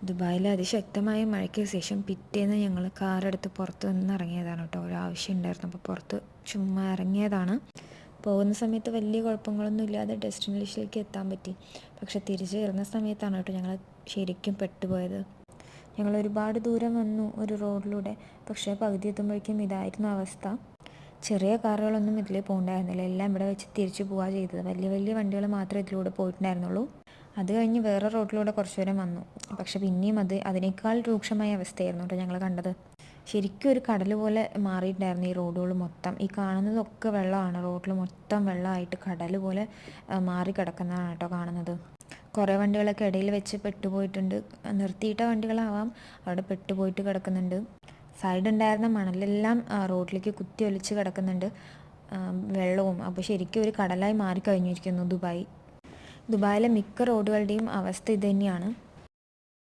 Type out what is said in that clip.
ദുബായിൽ അതിശക്തമായ മഴയ്ക്ക് ശേഷം പിറ്റേന്ന് ഞങ്ങൾ കാറെടുത്ത് പുറത്ത് നിന്ന് ഇറങ്ങിയതാണ് കേട്ടോ. ഒരാവശ്യം ഉണ്ടായിരുന്നു, അപ്പോൾ പുറത്ത് ചുമ്മാ ഇറങ്ങിയതാണ്. പോകുന്ന സമയത്ത് വലിയ കുഴപ്പങ്ങളൊന്നും ഇല്ലാതെ ഡെസ്റ്റിനേഷനിലേക്ക് എത്താൻ പറ്റി. പക്ഷെ തിരിച്ച് വരുന്ന സമയത്താണ് കേട്ടോ ഞങ്ങൾ ശരിക്കും പെട്ടുപോയത്. ഞങ്ങൾ ഒരുപാട് ദൂരം വന്നു ഒരു റോഡിലൂടെ, പക്ഷേ പകുതി എത്തുമ്പോഴേക്കും ഇതായിരുന്നു അവസ്ഥ. ചെറിയ കാറുകളൊന്നും ഇതിൽ പോകണ്ടായിരുന്നില്ല, എല്ലാം ഇവിടെ വെച്ച് തിരിച്ചു പോവുക ചെയ്തത്. വലിയ വലിയ വണ്ടികൾ മാത്രമേ ഇതിലൂടെ പോയിട്ടുണ്ടായിരുന്നുള്ളൂ. അത് കഴിഞ്ഞ് വേറെ റോഡിലൂടെ കുറച്ച് ദൂരം വന്നു, പക്ഷെ പിന്നെയും അതിനേക്കാൾ രൂക്ഷമായ അവസ്ഥയായിരുന്നു കേട്ടോ ഞങ്ങൾ കണ്ടത്. ശരിക്കും ഒരു കടൽ പോലെ മാറിയിട്ടുണ്ടായിരുന്നു ഈ റോഡുകൾ മൊത്തം. ഈ കാണുന്നതൊക്കെ വെള്ളമാണ്, റോഡിൽ മൊത്തം വെള്ളമായിട്ട് കടൽ പോലെ മാറി കിടക്കുന്നതാണ് കേട്ടോ കാണുന്നത്. കുറേ വണ്ടികളൊക്കെ ഇടയിൽ വെച്ച് പെട്ടുപോയിട്ടുണ്ട്. നിർത്തിയിട്ട വണ്ടികളാവാം, അവിടെ പെട്ടുപോയിട്ട് കിടക്കുന്നുണ്ട്. സൈഡുണ്ടായിരുന്ന മണലെല്ലാം റോഡിലേക്ക് കുത്തി ഒലിച്ച് കിടക്കുന്നുണ്ട്, വെള്ളവും. അപ്പോൾ ശരിക്കും ഒരു കടലായി മാറിക്കഴിഞ്ഞിരിക്കുന്നു ദുബായിലെ മിക്ക റോഡുകളുടെയും അവസ്ഥ ഇത് തന്നെയാണ്.